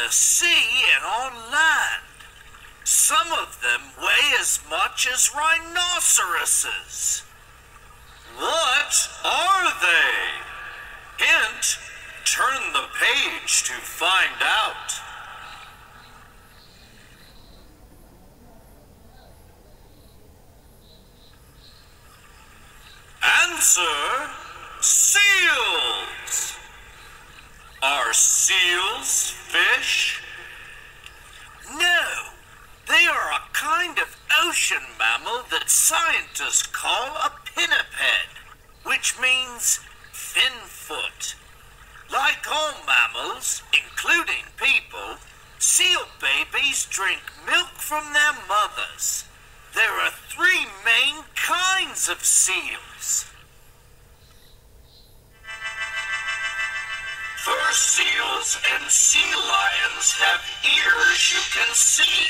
the sea and on land. Some of them weigh as much as rhinoceroses. What are they? Hint, turn the page to find out. Answer, seals. Are seals fish? No, they are a kind of ocean mammal that scientists call a pinniped, which means fin-foot. Like all mammals, including people, seal babies drink milk from their mothers. There are 3 main kinds of seals. Fur seals and sea lions have ears you can see.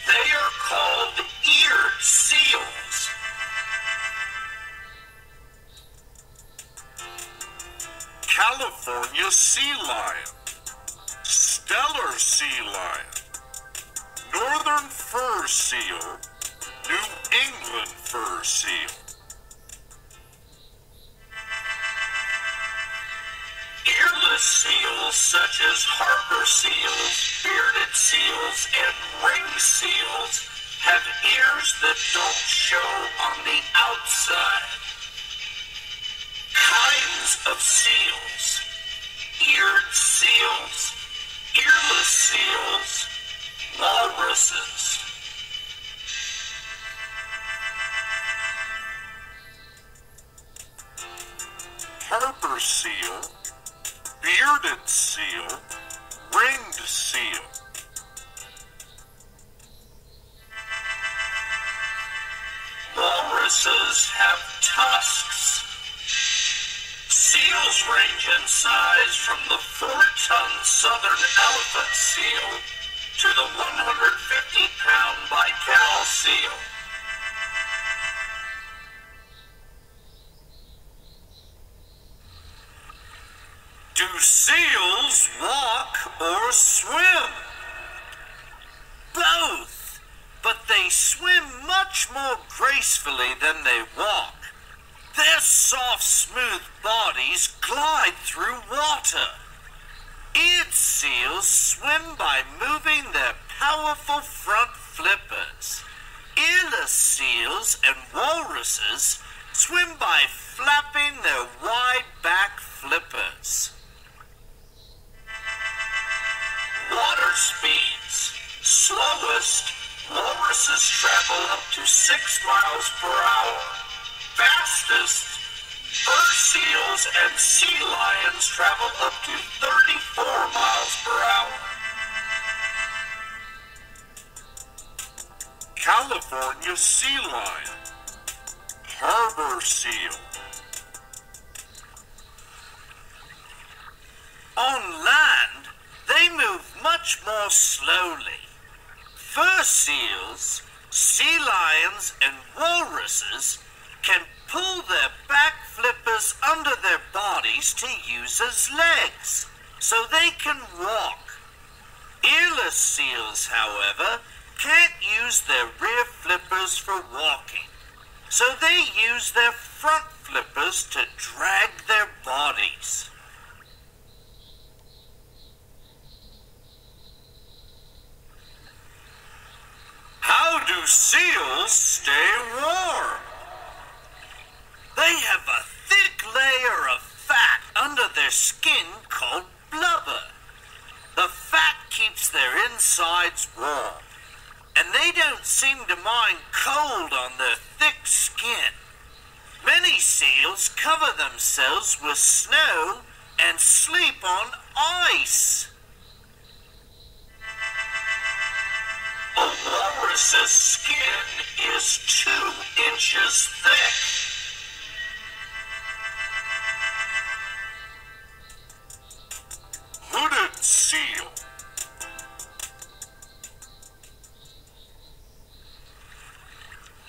They are called eared seals. California sea lion, Steller sea lion, northern fur seal, New England fur seal. Earless seals such as harbor seals, bearded seals, and ring seals have ears that don't show on the outside. Kinds of seals: eared seals, earless seals, walruses. Harbor seal, bearded seal, ringed seal. Walruses have tusks. Seals range in size from the 4-ton southern elephant seal to the 150-pound Baikal seal. Do seals walk or swim? Both, but they swim much more gracefully than they walk. Their soft, smooth bodies glide through water. Eared seals swim by moving their powerful front flippers. Earless seals and walruses swim by flapping their wide back flippers. Water speeds. Slowest, walruses travel up to 6 miles per hour. Fastest, fur seals and sea lions travel up to 34 miles per hour. California sea lion, harbor seal. On land, they move much more slowly. Fur seals, sea lions, and walruses can pull their back flippers under their bodies to use as legs, so they can walk. Earless seals, however, can't use their rear flippers for walking, so they use their front flippers to drag their bodies. How do seals stay warm? They have a thick layer of fat under their skin called blubber. The fat keeps their insides warm, and they don't seem to mind cold on their thick skin. Many seals cover themselves with snow and sleep on ice. A walrus's skin is 2 inches thick. Hooded seal.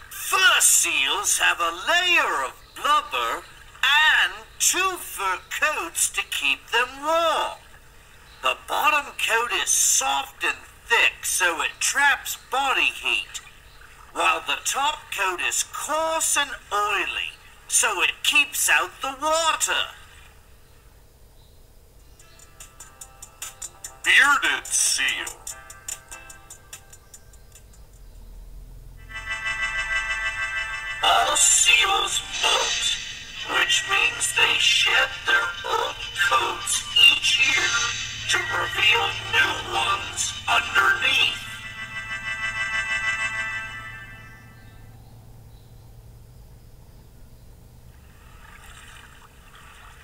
Fur seals have a layer of blubber and 2 fur coats to keep them warm. The bottom coat is soft and thick so it traps body heat, while the top coat is coarse and oily so it keeps out the water. Bearded seal. All seals molt, which means they shed their old coats each year to reveal new ones underneath.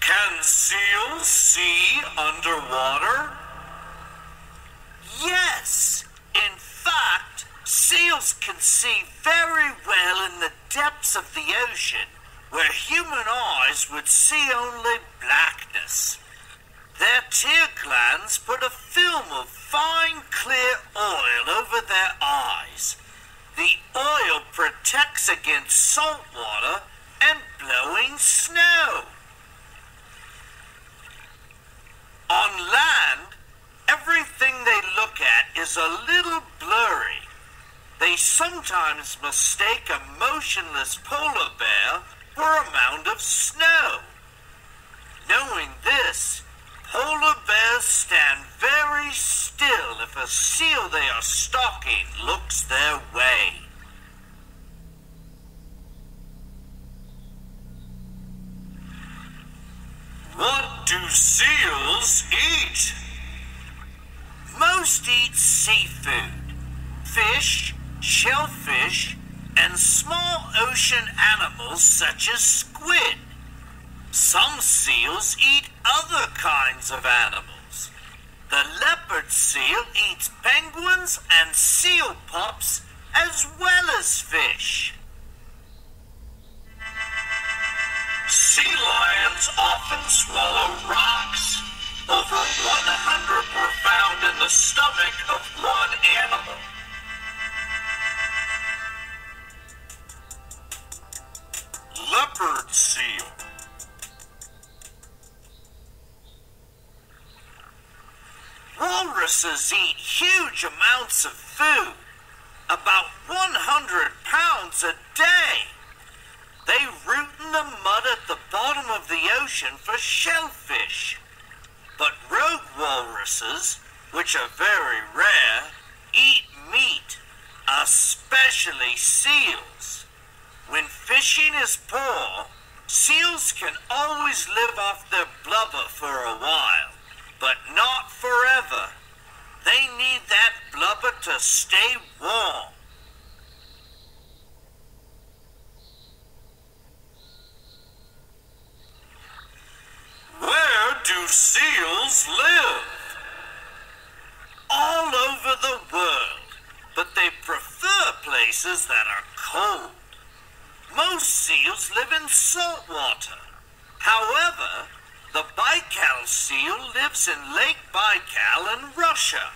Can seals see underwater? Yes. In fact, seals can see very well in the depths of the ocean, where human eyes would see only blackness. Their tear glands put a film of fine, clear oil over their eyes. The oil protects against salt water and blowing snow. On land, everything they look at is a little blurry. They sometimes mistake a motionless polar bear for a mound of snow. Knowing this, polar bears stand very still if a seal they are stalking looks their way. What do seals eat? Most eat seafood, fish, shellfish, and small ocean animals such as squid. Some seals eat other kinds of animals. The leopard seal eats penguins and seal pups as well as fish. Sea lions often swallow rocks. Over 100 were found in the stomach of one animal. Leopard seal. Walruses eat huge amounts of food, about 100 pounds a day. They root in the mud at the bottom of the ocean for shellfish. But rogue walruses, which are very rare, eat meat, especially seals. When fishing is poor, seals can always live off their blubber for a while, but not forever. They need that blubber to stay warm. Where do seals live? All over the world, but they prefer places that are cold. Most seals live in salt water. However, the Baikal seal lives in Lake Baikal in Russia,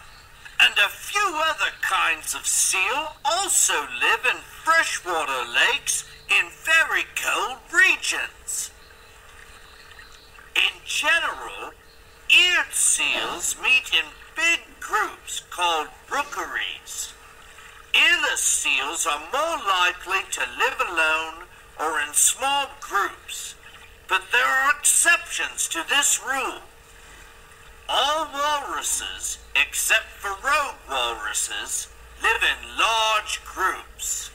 and a few other kinds of seal also live in freshwater lakes in very cold regions. In general, eared seals meet in big groups called rookeries. Earless seals are more likely to live alone or in small groups, but there are exceptions to this rule. All walruses, except for rogue walruses, live in large groups.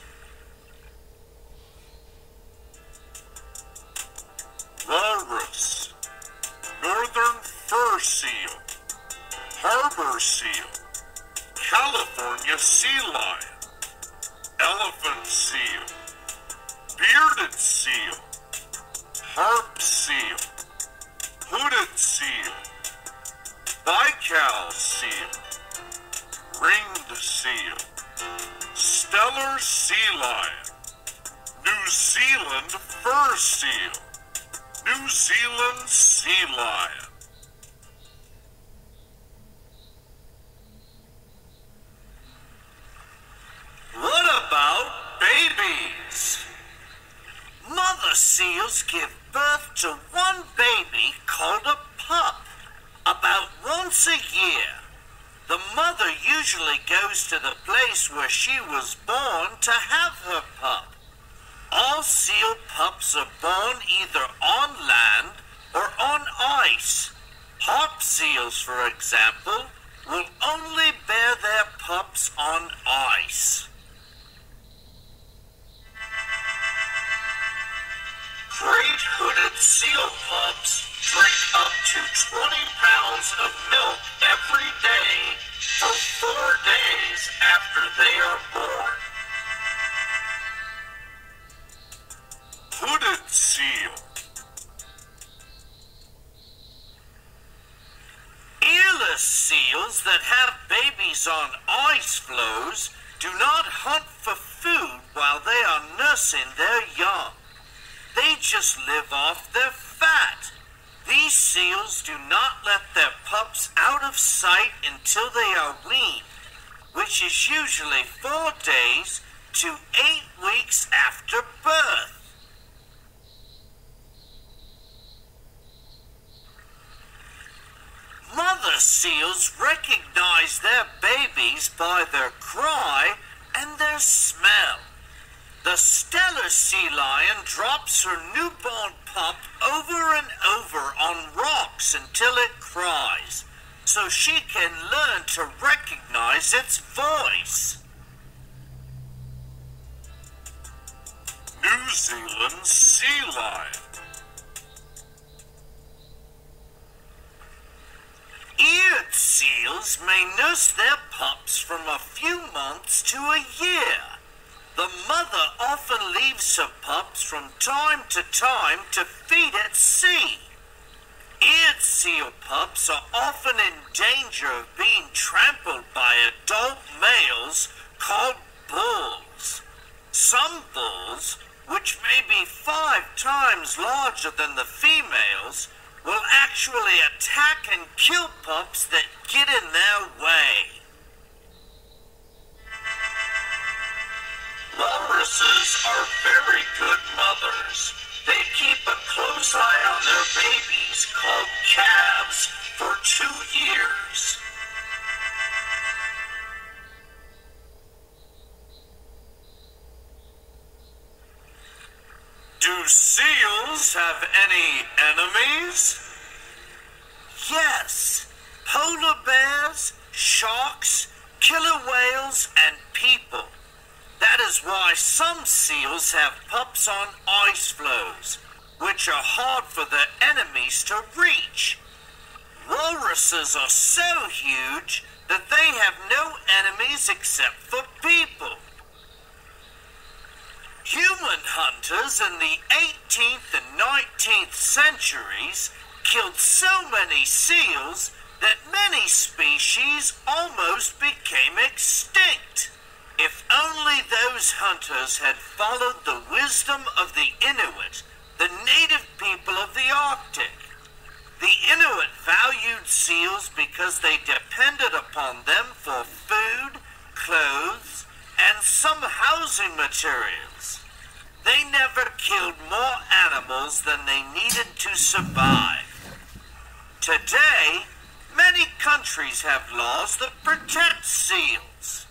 Walrus, northern fur seal, harbor seal, California sea lion, elephant seal, bearded seal, harp seal, hooded seal, Baikal seal, ringed seal, stellar sea lion, New Zealand fur seal, New Zealand sea lion. What about babies? Mother seals give birth to one baby called a pup about once once a year, the mother usually goes to the place where she was born to have her pup. All seal pups are born either on land or on ice. Harp seals, for example, will only bear their pups on ice. Great hooded seal pups drink up to 20 pounds of milk every day for 4 days after they are born. Hooded seal. Earless seals that have babies on ice floes do not hunt for food while they are nursing their young. They just live off their fat. These seals do not let their pups out of sight until they are weaned, which is usually 4 days to 8 weeks after birth. Mother seals recognize their babies by their cry and their smell. The Steller sea lion drops her newborn pup over and over on rocks until it cries, so she can learn to recognize its voice. New Zealand sea lion. Eared seals may nurse their pups from a few months to a year. The mother often leaves her pups from time to feed at sea. Eared seal pups are often in danger of being trampled by adult males called bulls. Some bulls, which may be 5 times larger than the females, will actually attack and kill pups that get in their way. Walruses are very good mothers. They keep a close eye on their babies, called calves, for 2 years. Do seals have any enemies? Yes, polar bears, sharks, killer whales, and people. That is why some seals have pups on ice floes, which are hard for their enemies to reach. Walruses are so huge that they have no enemies except for people. Human hunters in the 18th and 19th centuries killed so many seals that many species almost became extinct. If only those hunters had followed the wisdom of the Inuit, the native people of the Arctic. The Inuit valued seals because they depended upon them for food, clothes, and some housing materials. They never killed more animals than they needed to survive. Today, many countries have laws that protect seals.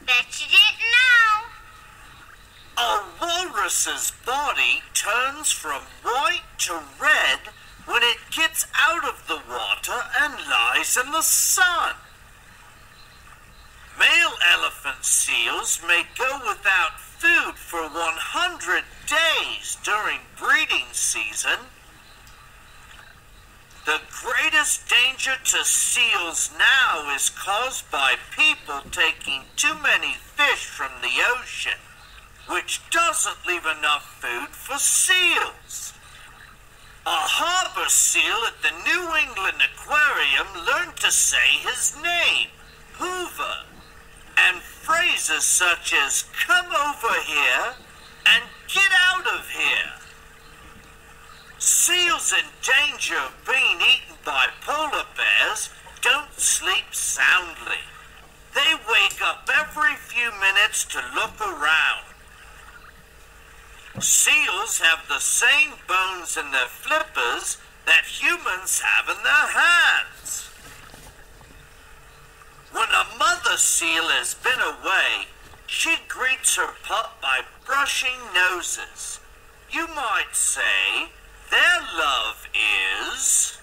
Bet you didn't know. A walrus's body turns from white to red when it gets out of the water and lies in the sun. Male elephant seals may go without food for 100 days during breeding season. The greatest danger to seals now is caused by people taking too many fish from the ocean, which doesn't leave enough food for seals. A harbor seal at the New England Aquarium learned to say his name, Hoover, and phrases such as "come over here" and "get out of here." Seals in danger of being eaten by polar bears don't sleep soundly. They wake up every few minutes to look around. Seals have the same bones in their flippers that humans have in their hands. When a mother seal has been away, she greets her pup by brushing noses. You might say their love is...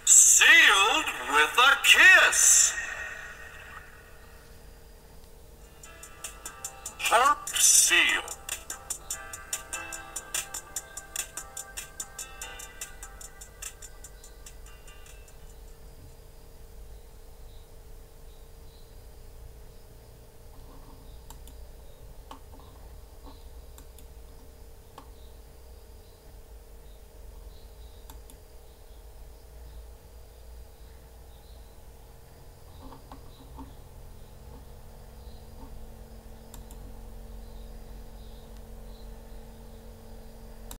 sealed with a kiss.